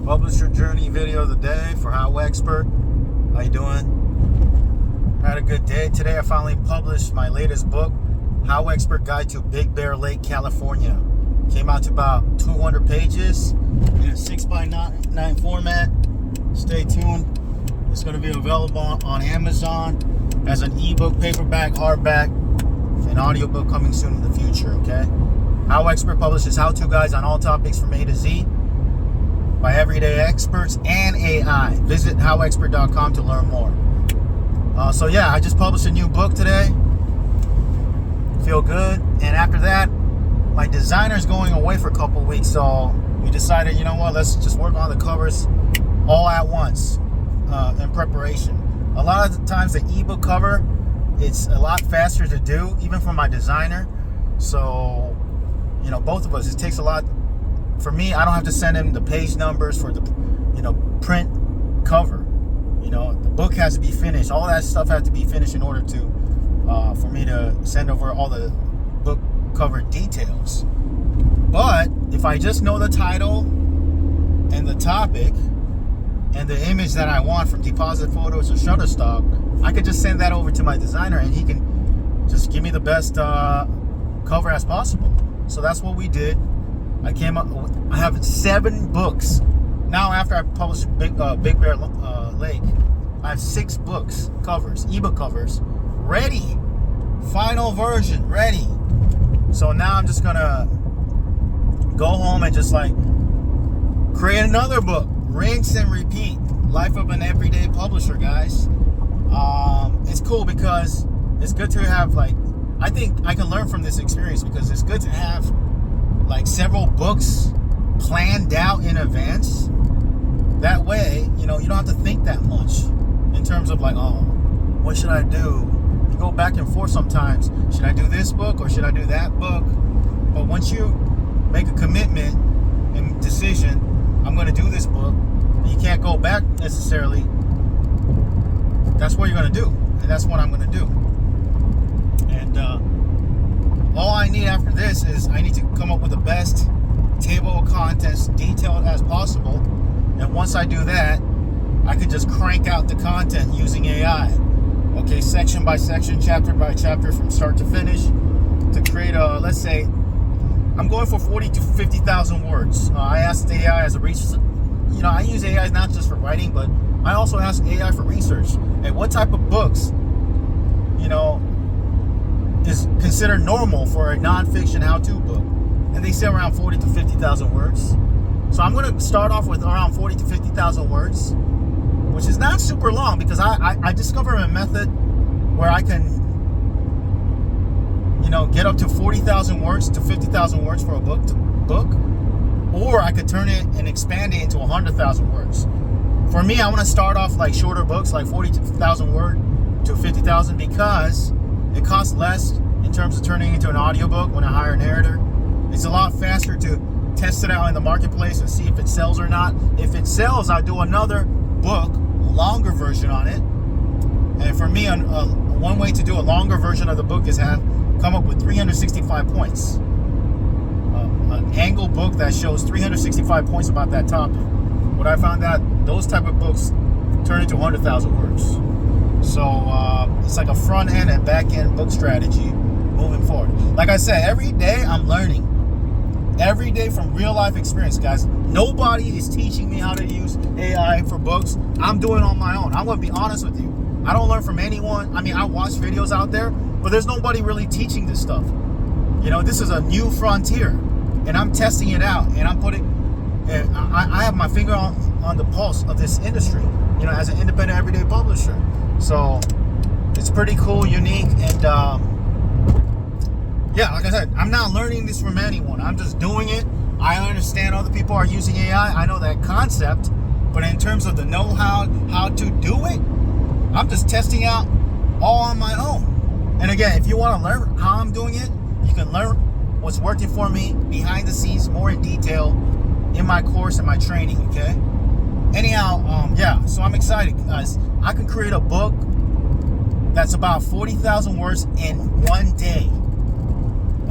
Publisher journey video of the day for HowExpert. How you doing? I had a good day today. I finally published my latest book, HowExpert Guide to Big Bear Lake, California. Came out to about 200 pages in a 6x9 format. Stay tuned. It's going to be available on Amazon as an ebook, paperback, hardback, and audiobook coming soon in the future, okay? HowExpert publishes how-to guides on all topics from A to Z by everyday experts and AI. Visit HowExpert.com to learn more. So yeah, I just published a new book today. Feel good. And after that, my designer's going away for a couple weeks, so we decided, you know what, let's just work on the covers all at once in preparation. A lot of the times the ebook cover, it's a lot faster to do, even for my designer. So, you know, both of us, it takes a lot. For me, I don't have to send him the page numbers for the, print cover. The book has to be finished. All that stuff has to be finished in order to, for me to send over all the book cover details. But if I just know the title and the topic and the image that I want from Deposit Photos or Shutterstock, I could just send that over to my designer and he can just give me the best cover as possible. So that's what we did. I have 7 books. Now after I published Big Bear Lake, I have 6 books, covers, ebook covers, ready. Final version, ready. So now I'm just gonna go home and just create another book. Rinse and repeat. Life of an everyday publisher, guys. It's cool because it's good to have I think I can learn from this experience because it's good to have several books planned out in advance. That way, you don't have to think that much in terms of what should I do? You go back and forth sometimes. Should I do this book or should I do that book? But once you make a commitment and decision, I'm going to do this book, you can't go back necessarily. That's what you're going to do, and that's what I'm going to do. And all I need after this is I need to come up with the best table of contents, detailed as possible. And once I do that, I could just crank out the content using AI. Okay, section by section, chapter by chapter, from start to finish, to create a, let's say, I'm going for 40 to 50,000 words. I asked AI as a research. I use AI not just for writing, but I also ask AI for research. And what type of books, is considered normal for a nonfiction how-to book? And they say around 40 to 50,000 words. So I'm going to start off with around 40 to 50,000 words, which is not super long because I discovered a method where I can, get up to 40,000 words to 50,000 words for a book, or I could turn it and expand it into 100,000 words. For me, I want to start off shorter books, 40,000 word to 50,000, because it costs less in terms of turning into an audiobook when I hire a narrator. It's a lot faster to test it out in the marketplace and see if it sells or not. If it sells, I'll do another book, longer version on it. And for me, one way to do a longer version of the book is come up with 365 points. An angle book that shows 365 points about that topic. What I found out, those type of books turn into 100,000 words. So it's like a front end and back end book strategy moving forward. Like I said, every day I'm learning. Every day from real life experience, guys. Nobody is teaching me how to use AI for books. I'm doing it on my own. I'm going to be honest with you. I don't learn from anyone. I mean, I watch videos out there, but there's nobody really teaching this stuff. This is a new frontier, and I'm testing it out, and I have my finger on the pulse of this industry, as an independent everyday publisher. So it's pretty cool, unique, and yeah, like I said, I'm not learning this from anyone. I'm just doing it. I understand other people are using AI. I know that concept, but in terms of the know-how, how to do it, I'm just testing out all on my own. And again, if you want to learn how I'm doing it, you can learn what's working for me behind the scenes, more in detail, in my course and my training, okay? Anyhow, yeah, so I'm excited, guys. I can create a book that's about 40,000 words in one day,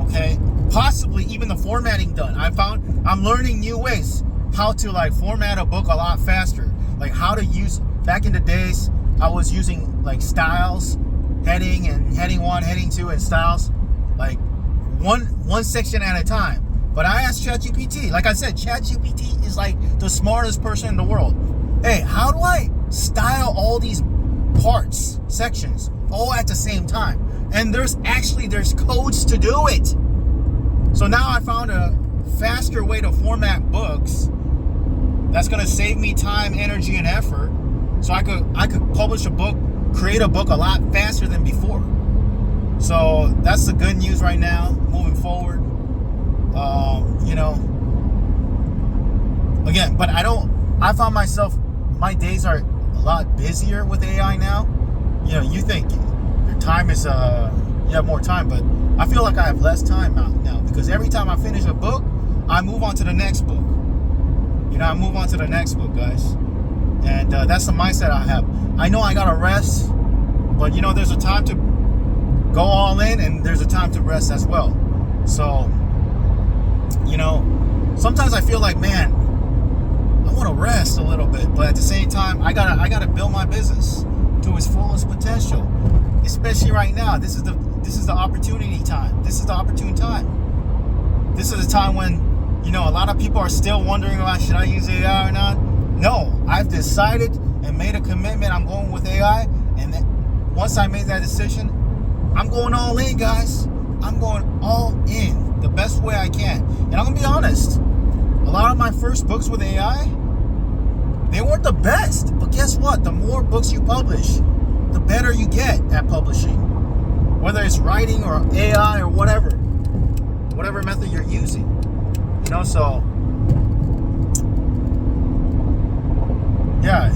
okay? Possibly even the formatting done. I'm learning new ways. how to like format a book a lot faster. Like how to use, back in the days, I was using like styles, heading and heading 1, heading 2 and styles, like one section at a time. But I asked ChatGPT, like I said, ChatGPT is like the smartest person in the world. Hey, how do I style all these parts, sections, all at the same time? And there's codes to do it. So now I found a faster way to format books that's gonna save me time, energy, and effort. So I could publish a book, create a book a lot faster than before. So that's the good news right now, moving forward. Again, but I found myself, my days are a lot busier with AI now. You think your time is, you have more time, but I feel like I have less time now because every time I finish a book, I move on to the next book. I move on to the next book, guys. And that's the mindset I have. I know I gotta rest, but there's a time to go all in and there's a time to rest as well. So, sometimes I feel like, man, I want to rest a little bit, but at the same time, I gotta build my business to its fullest potential. Especially right now, this is the opportunity time. This is the opportune time. This is the time when a lot of people are still wondering about, should I use AI or not? No, I've decided and made a commitment. I'm going with AI, and then once I made that decision, I'm going all in, guys. I'm going all in the best way I can. And I'm gonna be honest, a lot of my first books with AI, they weren't the best. But guess what? The more books you publish, the better you get at publishing. Whether it's writing or AI or whatever method you're using. So yeah,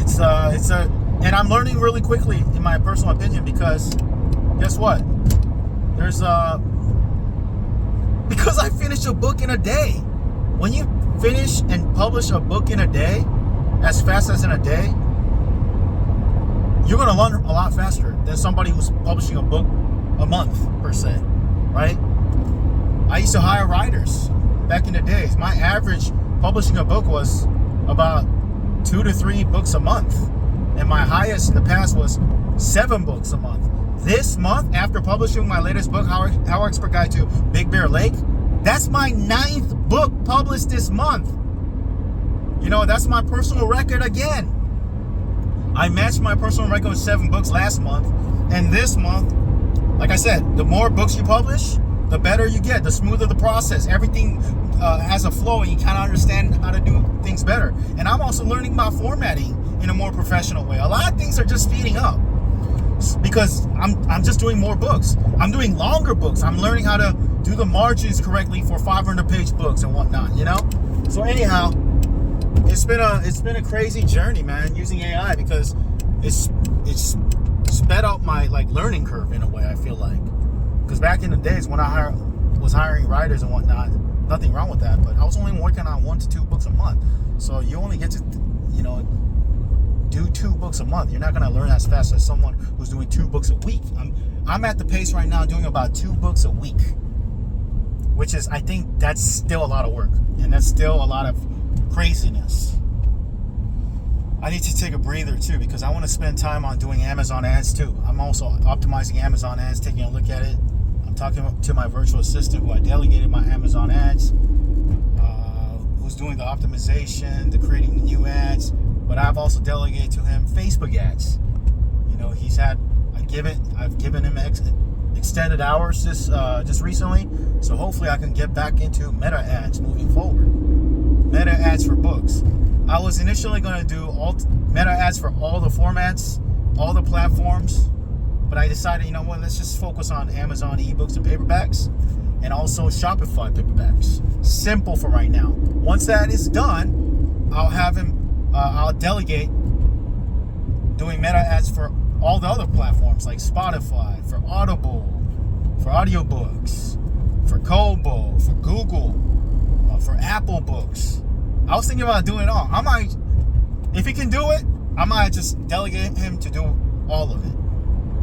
and I'm learning really quickly, in my personal opinion, because guess what? Because I finished a book in a day. When you finish and publish a book in a day, as fast as in a day, you're gonna learn a lot faster than somebody who's publishing a book a month, per se, right? I used to hire writers back in the days. My average publishing a book was about 2 to 3 books a month. And my highest in the past was 7 books a month. This month, after publishing my latest book, HowExpert Guide to Big Bear Lake, that's my 9th book published this month. That's my personal record again. I matched my personal record with 7 books last month. And this month, like I said, the more books you publish, the better you get, the smoother the process. Everything has a flow and you kind of understand how to do things better. And I'm also learning about formatting in a more professional way. A lot of things are just speeding up because I'm just doing more books. I'm doing longer books. I'm learning how to do the margins correctly for 500-page books and whatnot, So anyhow, it's been a crazy journey, man, using AI, because it's sped up my learning curve in a way, I feel like. Because back in the days when I was hiring writers and whatnot, nothing wrong with that, but I was only working on 1 to 2 books a month. So you only get to, do 2 books a month. You're not going to learn as fast as someone who's doing 2 books a week. I'm at the pace right now doing about 2 books a week, which is, I think that's still a lot of work, and that's still a lot of craziness. I need to take a breather too, because I want to spend time on doing Amazon ads too. I'm also optimizing Amazon ads, taking a look at it. I'm talking to my virtual assistant who I delegated my Amazon ads, who's doing the optimization, the creating the new ads. But I've also delegated to him Facebook ads. I've given him extended hours just recently. So hopefully I can get back into meta ads moving forward. Meta ads for books. I was initially going to do all meta ads for all the formats, all the platforms, but I decided, let's just focus on Amazon ebooks and paperbacks, and also Shopify paperbacks. Simple for right now. Once that is done, I'll delegate doing meta ads for all the other platforms like Spotify, for Audible, for audiobooks, for Kobo, for Google, for Apple Books. I was thinking about doing it all. If he can do it, I might just delegate him to do all of it.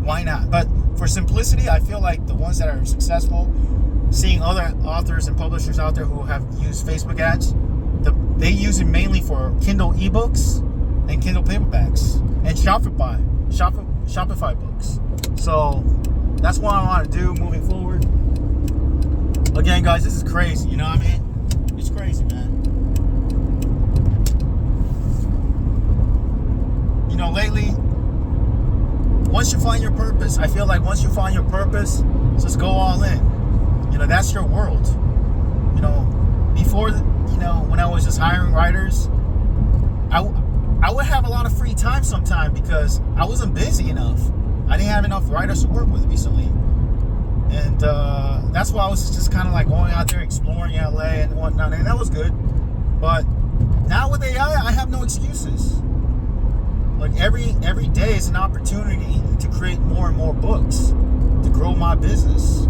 Why not? But for simplicity, I feel like the ones that are successful, seeing other authors and publishers out there who have used Facebook ads, they use it mainly for Kindle ebooks and Kindle paperbacks and Shopify books. So that's what I want to do moving forward. Again, guys, this is crazy. You know what I mean? It's crazy, man. You know, lately, once you find your purpose, I feel like once you find your purpose, just go all in. You know, that's your world. You know, before, you know, when I was just hiring writers, I would have a lot of free time sometime because I wasn't busy enough. I didn't have enough writers to work with recently. And that's why I was just kind of like going out there exploring LA and whatnot, and that was good. But now with AI, I have no excuses. Like every day is an opportunity to create more and more books, to grow my business,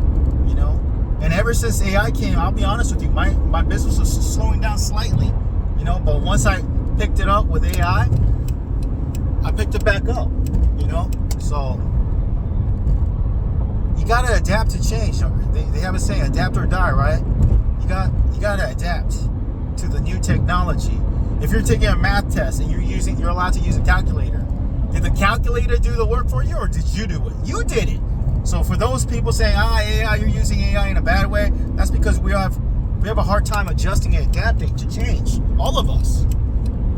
you know. And ever since AI came, I'll be honest with you, my business was slowing down slightly, you know. But once I picked it up with AI, I picked it back up, you know. So you gotta adapt to change. They have a saying, adapt or die, right? You gotta adapt to the new technology. If you're taking a math test and you're allowed to use a calculator, did the calculator do the work for you, or did you do it? You did it. So for those people saying, AI, you're using AI in a bad way, that's because we have a hard time adjusting and adapting to change. All of us,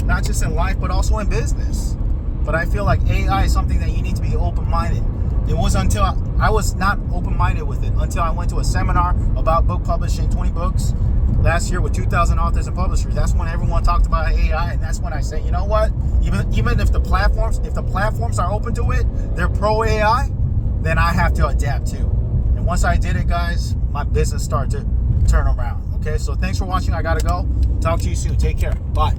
not just in life, but also in business. But I feel like AI is something that you need to be open-minded. It was until I was not open-minded with it until I went to a seminar about book publishing, 20 books last year with 2,000 authors and publishers. That's when everyone talked about AI, and that's when I said, you know what? Even if the platforms are open to it, they're pro AI, then I have to adapt too. And once I did it, guys, my business started to turn around. Okay, so thanks for watching. I gotta go. Talk to you soon. Take care. Bye.